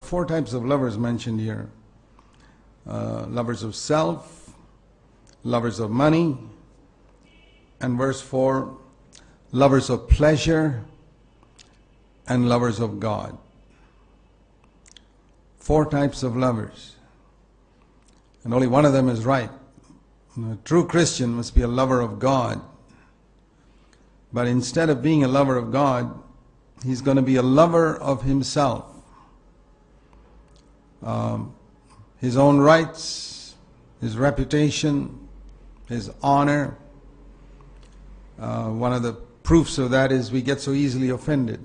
4 types of lovers mentioned here. Lovers of self, lovers of money, and verse 4, lovers of pleasure and lovers of God. 4 types of lovers. And only one of them is right. A true Christian must be a lover of God. But instead of being a lover of God, he's going to be a lover of himself. His own rights, his reputation, his honor. One of the proofs of that is we get so easily offended.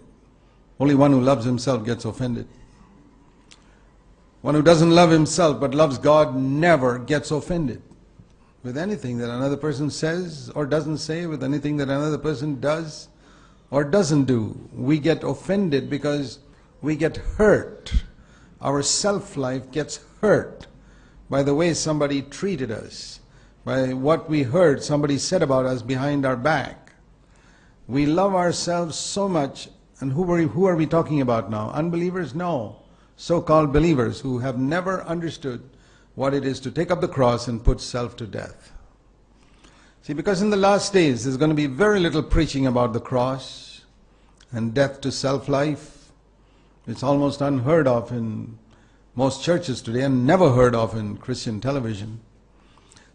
Only one who loves himself gets offended. One who doesn't love himself but loves God never gets offended with anything that another person says or doesn't say, with anything that another person does or doesn't do. We get offended because we get hurt. Our self-life gets hurt by the way somebody treated us, by what we heard somebody said about us behind our back. We love ourselves so much. And who are we talking about now? Unbelievers? No. So-called believers who have never understood what it is to take up the cross and put self to death. See, because in the last days there's going to be very little preaching about the cross and death to self-life. It's almost unheard of in most churches today and never heard of in Christian television.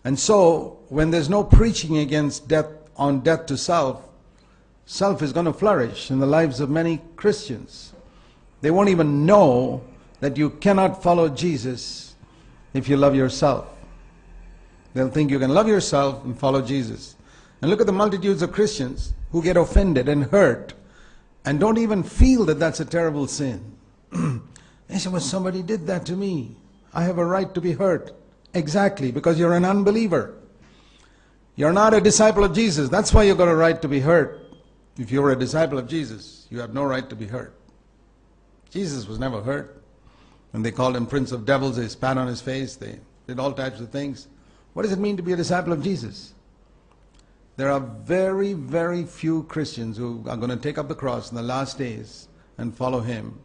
And so, when there's no preaching against death, on death to self, self is going to flourish in the lives of many Christians. They won't even know that you cannot follow Jesus if you love yourself. They'll think you can love yourself and follow Jesus. And look at the multitudes of Christians who get offended and hurt and don't even feel that that's a terrible sin. They say, well, somebody did that to me. I have a right to be hurt. Exactly, because you're an unbeliever. You're not a disciple of Jesus. That's why you've got a right to be hurt. If you're a disciple of Jesus, you have no right to be hurt. Jesus was never hurt. When they called him Prince of Devils, they spat on his face, they did all types of things. What does it mean to be a disciple of Jesus? There are very, very few Christians who are going to take up the cross in the last days and follow him.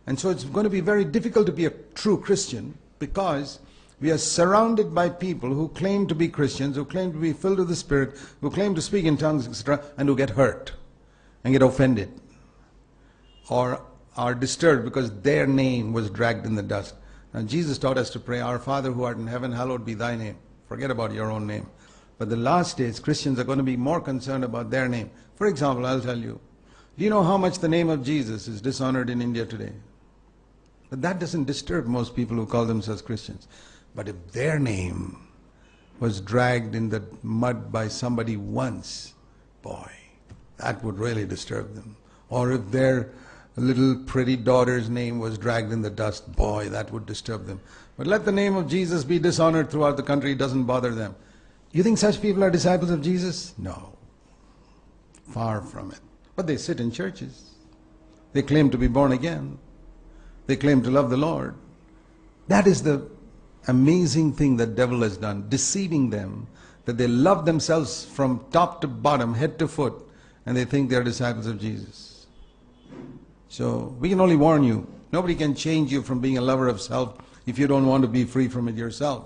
And so it's going to be very difficult to be a true Christian because we are surrounded by people who claim to be Christians, who claim to be filled with the Spirit, who claim to speak in tongues, etc., and who get hurt and get offended or are disturbed because their name was dragged in the dust. Now Jesus taught us to pray, Our Father who art in heaven, hallowed be thy name. Forget about your own name. But the last days, Christians are going to be more concerned about their name. For example, I'll tell you, do you know how much the name of Jesus is dishonored in India today? But that doesn't disturb most people who call themselves Christians. But if their name was dragged in the mud by somebody once, boy, that would really disturb them. Or if their little pretty daughter's name was dragged in the dust, boy, that would disturb them. But let the name of Jesus be dishonored throughout the country, it doesn't bother them. You think such people are disciples of Jesus? No. Far from it. But they sit in churches. They claim to be born again. They claim to love the Lord. That is the amazing thing that the devil has done, deceiving them, that they love themselves from top to bottom, head to foot, and they think they are disciples of Jesus. So we can only warn you, nobody can change you from being a lover of self if you don't want to be free from it yourself.